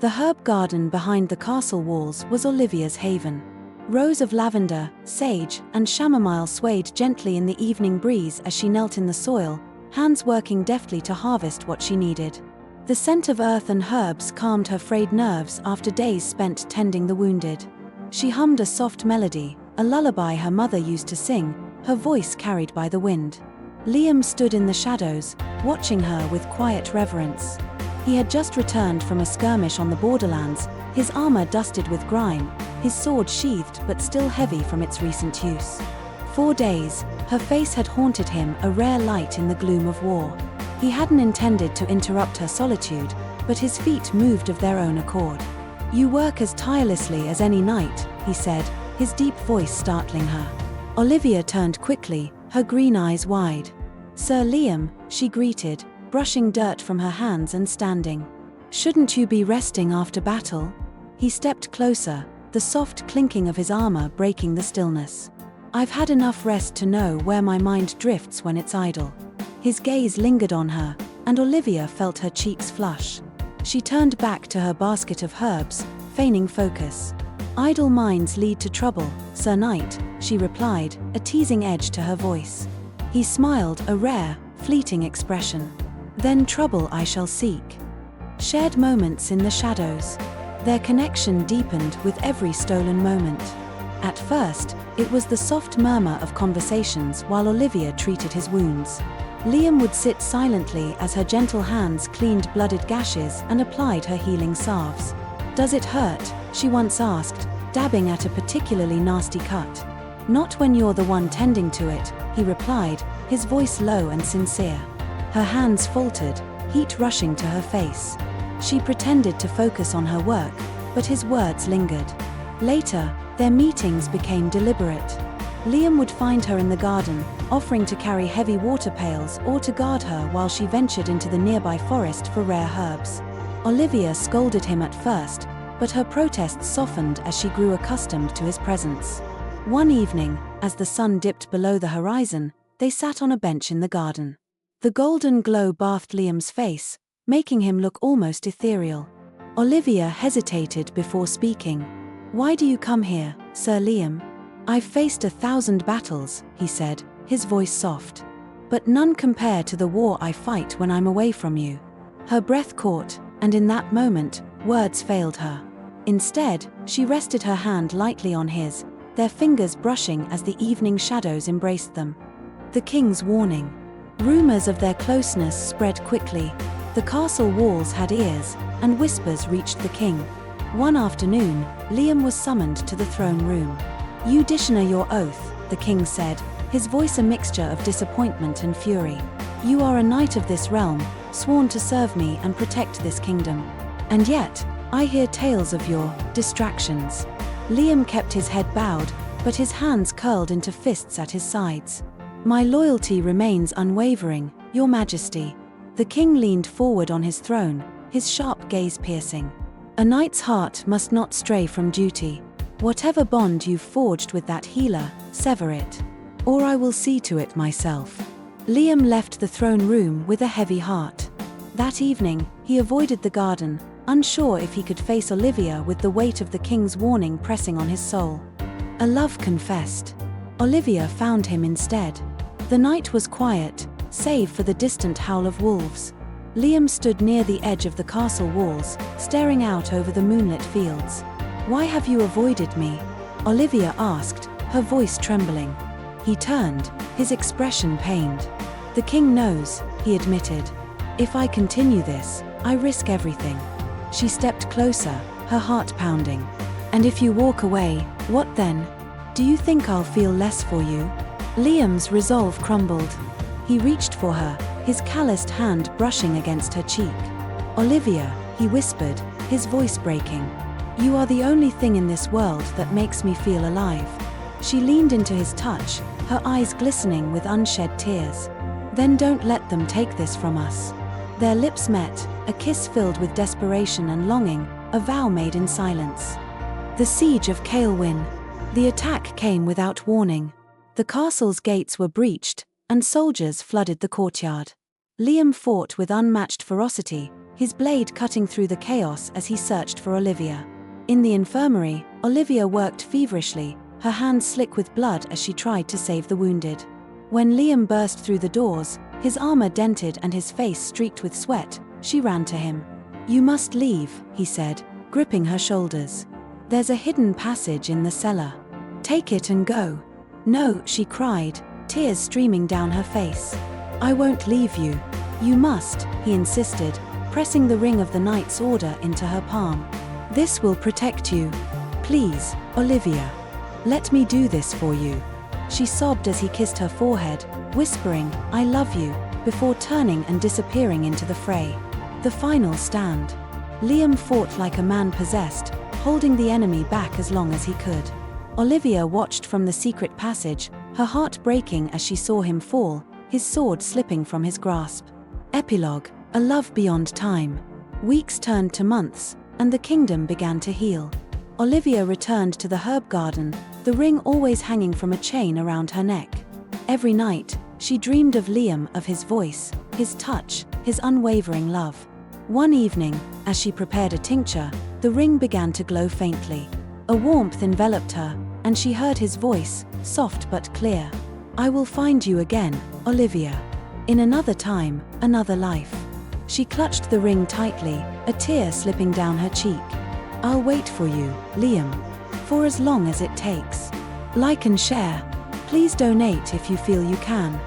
The herb garden behind the castle walls was Olivia's haven. Rows of lavender, sage, and chamomile swayed gently in the evening breeze as she knelt in the soil, hands working deftly to harvest what she needed. The scent of earth and herbs calmed her frayed nerves after days spent tending the wounded. She hummed a soft melody, a lullaby her mother used to sing, her voice carried by the wind. Liam stood in the shadows, watching her with quiet reverence. He had just returned from a skirmish on the borderlands, his armor dusted with grime, his sword sheathed but still heavy from its recent use. 4 days, her face had haunted him, a rare light in the gloom of war. He hadn't intended to interrupt her solitude, but his feet moved of their own accord. "You work as tirelessly as any knight," he said, his deep voice startling her. Olivia turned quickly, her green eyes wide. "Sir Liam," she greeted, brushing dirt from her hands and standing. "Shouldn't you be resting after battle?" He stepped closer, the soft clinking of his armor breaking the stillness. "I've had enough rest to know where my mind drifts when it's idle." His gaze lingered on her, and Olivia felt her cheeks flush. She turned back to her basket of herbs, feigning focus. "Idle minds lead to trouble, Sir Knight," she replied, a teasing edge to her voice. He smiled, a rare, fleeting expression. "Then trouble I shall seek." Shared moments in the shadows. Their connection deepened with every stolen moment. At first, it was the soft murmur of conversations while Olivia treated his wounds. Liam would sit silently as her gentle hands cleaned blooded gashes and applied her healing salves. "Does it hurt?" she once asked, dabbing at a particularly nasty cut. "Not when you're the one tending to it," he replied, his voice low and sincere. Her hands faltered, heat rushing to her face. She pretended to focus on her work, but his words lingered. Later, their meetings became deliberate. Liam would find her in the garden, offering to carry heavy water pails or to guard her while she ventured into the nearby forest for rare herbs. Olivia scolded him at first, but her protests softened as she grew accustomed to his presence. One evening, as the sun dipped below the horizon, they sat on a bench in the garden. The golden glow bathed Liam's face, making him look almost ethereal. Olivia hesitated before speaking. "Why do you come here, Sir Liam?" "I've faced 1,000 battles," he said, his voice soft. "But none compare to the war I fight when I'm away from you." Her breath caught, and in that moment, words failed her. Instead, she rested her hand lightly on his, their fingers brushing as the evening shadows embraced them. The king's warning. Rumors of their closeness spread quickly. The castle walls had ears, and whispers reached the king. One afternoon, Liam was summoned to the throne room. "You dishonor your oath," the king said, his voice a mixture of disappointment and fury. "You are a knight of this realm, sworn to serve me and protect this kingdom. And yet, I hear tales of your distractions." Liam kept his head bowed, but his hands curled into fists at his sides. "My loyalty remains unwavering, Your Majesty." The king leaned forward on his throne, his sharp gaze piercing. "A knight's heart must not stray from duty. Whatever bond you've forged with that healer, sever it. Or I will see to it myself." Liam left the throne room with a heavy heart. That evening, he avoided the garden, unsure if he could face Olivia with the weight of the king's warning pressing on his soul. A love confessed. Olivia found him instead. The night was quiet, save for the distant howl of wolves. Liam stood near the edge of the castle walls, staring out over the moonlit fields. "Why have you avoided me?" Olivia asked, her voice trembling. He turned, his expression pained. "The king knows," he admitted. "If I continue this, I risk everything." She stepped closer, her heart pounding. "And if you walk away, what then? Do you think I'll feel less for you?" Liam's resolve crumbled. He reached for her, his calloused hand brushing against her cheek. "Olivia," he whispered, his voice breaking. "You are the only thing in this world that makes me feel alive." She leaned into his touch, her eyes glistening with unshed tears. "Then don't let them take this from us." Their lips met, a kiss filled with desperation and longing, a vow made in silence. The siege of Caelwyn. The attack came without warning. The castle's gates were breached, and soldiers flooded the courtyard. Liam fought with unmatched ferocity, his blade cutting through the chaos as he searched for Olivia. In the infirmary, Olivia worked feverishly, her hands slick with blood as she tried to save the wounded. When Liam burst through the doors, his armor dented and his face streaked with sweat, she ran to him. "You must leave," he said, gripping her shoulders. "There's a hidden passage in the cellar. Take it and go." "No," she cried, tears streaming down her face. "I won't leave you." "You must," he insisted, pressing the ring of the knight's order into her palm. "This will protect you. Please, Olivia. Let me do this for you." She sobbed as he kissed her forehead, whispering, "I love you," before turning and disappearing into the fray. The final stand. Liam fought like a man possessed, holding the enemy back as long as he could. Olivia watched from the secret passage, her heart breaking as she saw him fall, his sword slipping from his grasp. Epilogue: A love beyond time. Weeks turned to months, and the kingdom began to heal. Olivia returned to the herb garden, the ring always hanging from a chain around her neck. Every night, she dreamed of Liam, of his voice, his touch, his unwavering love. One evening, as she prepared a tincture, the ring began to glow faintly. A warmth enveloped her, and she heard his voice, soft but clear. "I will find you again, Olivia. In another time, another life." She clutched the ring tightly, a tear slipping down her cheek. "I'll wait for you, Liam. For as long as it takes." Like and share. Please donate if you feel you can.